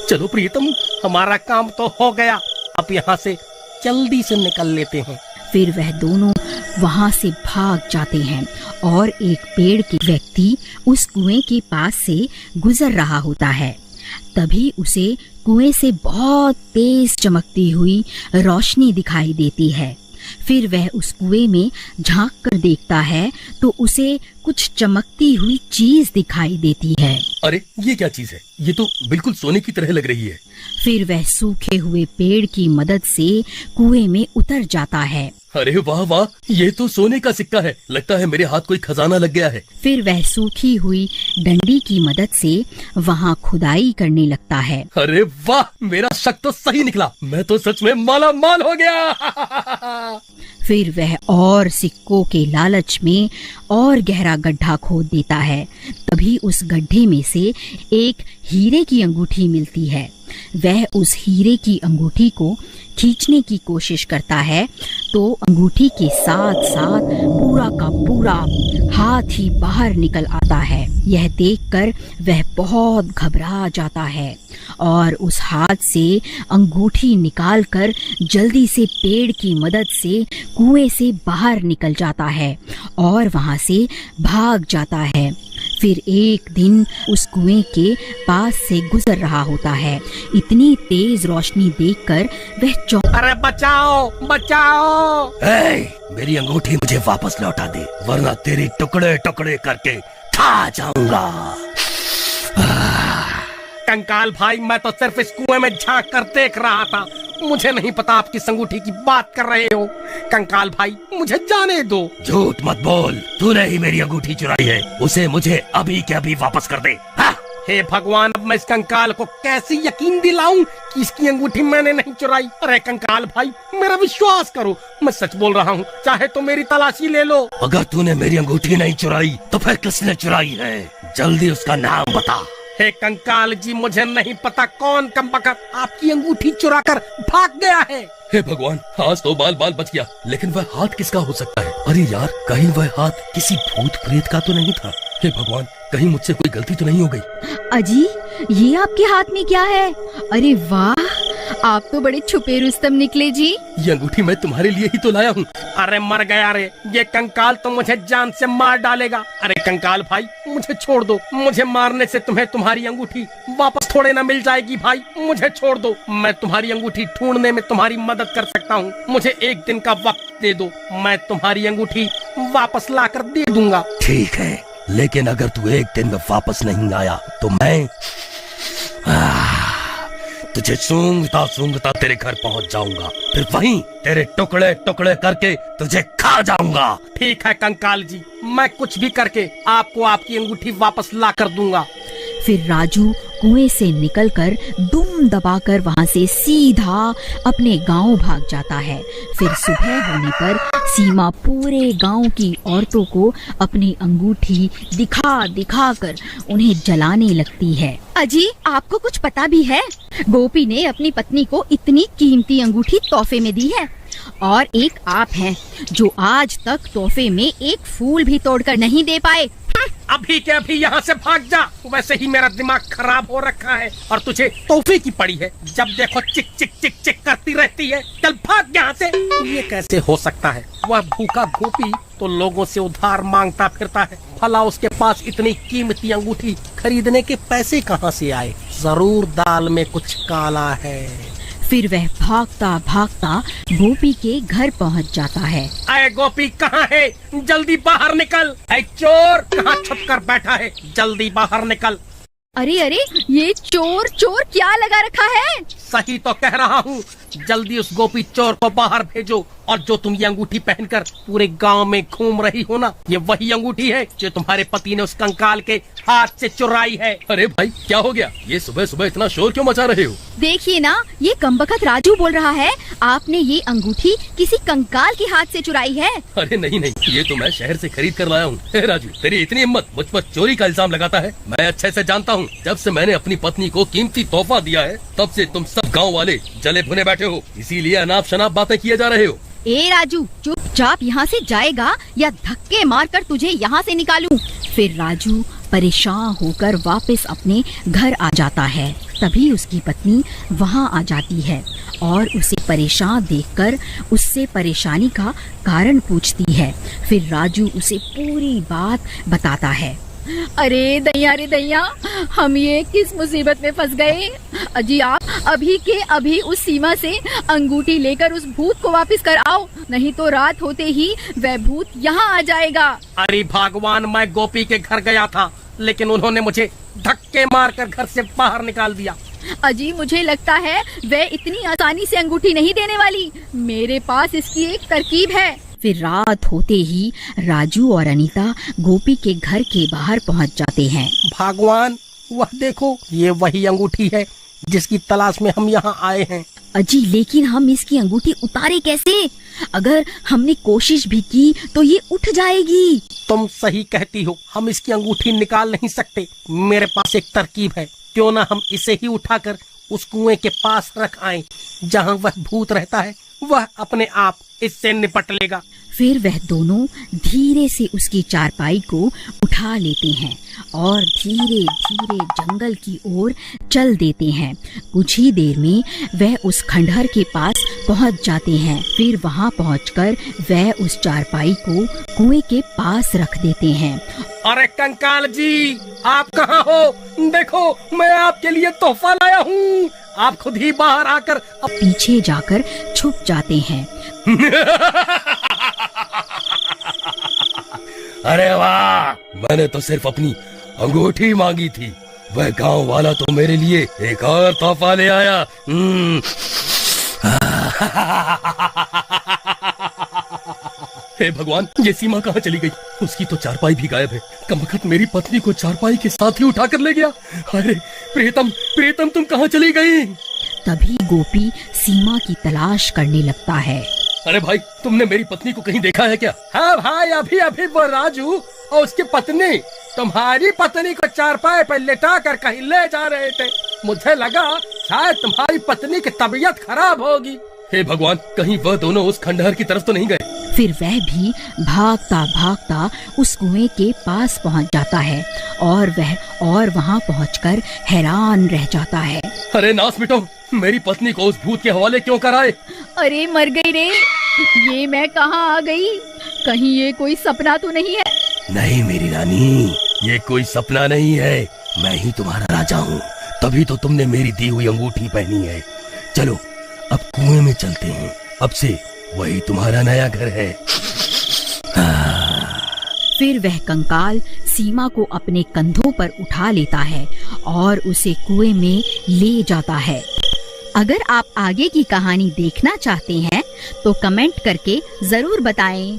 चलो प्रीतम, हमारा काम तो हो गया, अब यहाँ से जल्दी से निकल लेते हैं। फिर वह दोनों वहाँ से भाग जाते हैं और एक पेड़ के व्यक्ति उस कुएं के पास से गुजर रहा होता है। तभी उसे कुएं से बहुत तेज चमकती हुई रोशनी दिखाई देती है। फिर वह उस कुएं में झांक कर देखता है तो उसे कुछ चमकती हुई चीज दिखाई देती है। अरे ये क्या चीज है? ये तो बिल्कुल सोने की तरह लग रही है। फिर वह सूखे हुए पेड़ की मदद से कुएं में उतर जाता है। अरे वाह वाह, ये तो सोने का सिक्का है। लगता है मेरे हाथ कोई खजाना लग गया है। फिर वह सूखी हुई डंडी की मदद से वहाँ खुदाई करने लगता है। अरे वाह, मेरा शक तो सही निकला, मैं तो सच में माला माल हो गया। फिर वह और सिक्कों के लालच में और गहरा गड्ढा खोद देता है। तभी उस गड्ढे में से एक हीरे की अंगूठी मिलती है। वह उस हीरे की अंगूठी को खींचने की कोशिश करता है तो अंगूठी के साथ साथ पूरा का पूरा हाथ ही बाहर निकल आता है। यह देखकर वह बहुत घबरा जाता है और उस हाथ से अंगूठी निकालकर जल्दी से पेड़ की मदद से कुएं से बाहर निकल जाता है और वहां से भाग जाता है। फिर एक दिन उस कुएं के पास से गुजर रहा होता है। इतनी तेज रोशनी देखकर वह अरे बचाओ बचाओ! मेरी अंगूठी मुझे वापस लौटा दे, वरना तेरी टुकड़े टुकड़े करके खा जाऊंगा। कंकाल भाई, मैं तो सिर्फ इस कुएं में झांक कर देख रहा था, मुझे नहीं पता आप किस अंगूठी की बात कर रहे हो। कंकाल भाई, मुझे जाने दो। झूठ मत बोल, तूने ही मेरी अंगूठी चुराई है। उसे मुझे अभी के अभी वापस कर दे। हे भगवान, अब मैं इस कंकाल को कैसे यकीन दिलाऊं कि इसकी अंगूठी मैंने नहीं चुराई। अरे कंकाल भाई, मेरा विश्वास करो, मैं सच बोल रहा हूँ, चाहे तो मेरी तलाशी ले लो। अगर तूने मेरी अंगूठी नहीं चुराई तो फिर किसने चुराई है? जल्दी उसका नाम बता। हे कंकाल जी, मुझे नहीं पता कौन कमबख्त आपकी अंगूठी चुरा कर भाग गया है। हे भगवान, आज तो बाल बाल बच गया, लेकिन वह हाथ किसका हो सकता है? अरे यार, कहीं वह हाथ किसी भूत प्रेत का तो नहीं था? हे भगवान, कहीं मुझसे कोई गलती तो नहीं हो गई? अजी, ये आपके हाथ में क्या है? अरे वाह, आप तो बड़े छुपे रुस्तम निकले जी। ये अंगूठी मैं तुम्हारे लिए ही तो लाया हूँ। अरे मर गया रे, ये कंकाल तो मुझे जान से मार डालेगा। अरे कंकाल भाई, मुझे छोड़ दो, मुझे मारने से तुम्हें तुम्हारी अंगूठी वापस थोड़े ना मिल जाएगी। भाई मुझे छोड़ दो, मैं तुम्हारी अंगूठी ढूंढने में तुम्हारी मदद कर सकता हूँ। मुझे एक दिन का वक्त दे दो, मैं तुम्हारी अंगूठी वापस लाकर दे दूंगा। ठीक है, लेकिन अगर तू एक दिन में वापस नहीं आया तो मैं तुझे सूंघता सूंघता तेरे घर पहुंच जाऊंगा, फिर वहीं तेरे टुकड़े टुकड़े करके तुझे खा जाऊंगा। ठीक है कंकाल जी, मैं कुछ भी करके आपको आपकी अंगूठी वापस ला कर दूंगा। फिर राजू कुएं से निकलकर दुम दबाकर वहां से सीधा अपने गांव भाग जाता है। फिर सुबह होने पर सीमा पूरे गांव की औरतों को अपनी अंगूठी दिखा दिखा कर उन्हें जलाने लगती है। अजी, आपको कुछ पता भी है? गोपी ने अपनी पत्नी को इतनी कीमती अंगूठी तोहफे में दी है और एक आप हैं जो आज तक तोहफे में एक फूल भी तोड़कर नहीं दे पाए। अभी के अभी यहाँ से भाग जा, वैसे ही मेरा दिमाग खराब हो रखा है और तुझे तोहफे की पड़ी है। जब देखो चिक चिक चिक चिक करती रहती है, चल भाग यहाँ से। ये कैसे हो सकता है? वह भूखा गोपी तो लोगों से उधार मांगता फिरता है, भला उसके पास इतनी कीमती अंगूठी खरीदने के पैसे कहाँ से आए? जरूर दाल में कुछ काला है। फिर वह भागता भागता गोपी के घर पहुंच जाता है। अरे गोपी कहाँ है? जल्दी बाहर निकल। ऐ चोर, कहाँ छुप कर बैठा है? जल्दी बाहर निकल। अरे अरे, ये चोर चोर क्या लगा रखा है? सही तो कह रहा हूँ, जल्दी उस गोपी चोर को बाहर भेजो। और जो तुम ये अंगूठी पहनकर पूरे गांव में घूम रही हो ना, ये वही अंगूठी है जो तुम्हारे पति ने उस कंकाल के हाथ से चुराई है। अरे भाई, क्या हो गया? ये सुबह सुबह इतना शोर क्यों मचा रहे हो? देखिए ना, ये कमबख्त राजू बोल रहा है आपने ये अंगूठी किसी कंकाल के हाथ से चुराई है। अरे नहीं नहीं, ये तो मैं शहर से खरीद कर लाया हूँ। राजू, तेरी इतनी हिम्मत, मुझ पर चोरी का इल्जाम लगाता है? मैं अच्छे से जानता हूँ, जब से मैंने अपनी पत्नी को कीमती तोहफा दिया है तब से तुम सब गाँव वाले जले भुने बैठे हो, इसीलिए अनाप शनाप बातें किए जा रहे हो। ए राजू, चुपचाप यहाँ से जाएगा या धक्के मारकर तुझे यहाँ से निकालूं? फिर राजू परेशान होकर वापस अपने घर आ जाता है। तभी उसकी पत्नी वहां आ जाती है और उसे परेशान देखकर उससे परेशानी का कारण पूछती है। फिर राजू उसे पूरी बात बताता है। अरे दैया, हम ये किस मुसीबत में फंस गए। अजी आप अभी के अभी उस सीमा से अंगूठी लेकर उस भूत को वापस कर आओ, नहीं तो रात होते ही वह भूत यहाँ आ जाएगा। अरे भगवान, मैं गोपी के घर गया था, लेकिन उन्होंने मुझे धक्के मारकर घर से बाहर निकाल दिया। अजी मुझे लगता है वह इतनी आसानी से अंगूठी नहीं देने वाली, मेरे पास इसकी एक तरकीब है। फिर रात होते ही राजू और अनीता गोपी के घर के बाहर पहुंच जाते हैं। भगवान, वह देखो, ये वही अंगूठी है जिसकी तलाश में हम यहाँ आए हैं। अजी लेकिन हम इसकी अंगूठी उतारे कैसे? अगर हमने कोशिश भी की तो ये उठ जाएगी। तुम सही कहती हो, हम इसकी अंगूठी निकाल नहीं सकते। मेरे पास एक तरकीब है, क्यों ना हम इसे ही उठाकर उस कुएं के पास रख आएं, जहाँ वह भूत रहता है। वह अपने आप इससे निपट लेगा। फिर वह दोनों धीरे से उसकी चारपाई को उठा लेते हैं और धीरे धीरे जंगल की ओर चल देते हैं। कुछ ही देर में वह उस खंडहर के पास पहुंच जाते हैं। फिर वहां पहुंचकर वह उस चारपाई को कुएं के पास रख देते हैं। अरे कंकाल जी, आप कहाँ हो? देखो, मैं आपके लिए तोहफा लाया हूँ। आप खुद ही बाहर आकर पीछे जाकर छुप जाते हैं। अरे वाह, मैंने तो सिर्फ अपनी अंगूठी मांगी थी, वह गांव वाला तो मेरे लिए एक और तोहफा ले आया। हे भगवान, ये सीमा कहाँ चली गई? उसकी तो चारपाई भी गायब है। कमबख्त मेरी पत्नी को चारपाई के साथ ही उठा कर ले गया। अरे प्रीतम तुम कहाँ चली गई? तभी गोपी सीमा की तलाश करने लगता है। अरे भाई, तुमने मेरी पत्नी को कहीं देखा है क्या? हाँ भाई, अभी वो राजू और उसकी पत्नी तुम्हारी पत्नी को चारपाई पर लेटा कर कहीं ले जा रहे थे। मुझे लगा शायद तुम्हारी पत्नी की तबीयत खराब होगी। हे भगवान, कहीं वह दोनों उस खंडहर की तरफ तो नहीं गए? फिर वह भी भागता भागता उस कुएं के पास पहुंच जाता है और वहां पहुंचकर हैरान रह जाता है। अरे नास मिटो, मेरी पत्नी को उस भूत के हवाले क्यों कराए? अरे मर गई रे, ये मैं कहाँ आ गई? कहीं ये कोई सपना तो नहीं है? नहीं मेरी रानी, ये कोई सपना नहीं है। मैं ही तुम्हारा राजा हूँ, तभी तो तुमने मेरी दी हुई अंगूठी पहनी है। चलो अब कुएं में चलते हैं, अब से वही तुम्हारा नया घर है। फिर वह कंकाल सीमा को अपने कंधों पर उठा लेता है और उसे कुएं में ले जाता है। अगर आप आगे की कहानी देखना चाहते हैं तो कमेंट करके जरूर बताएं।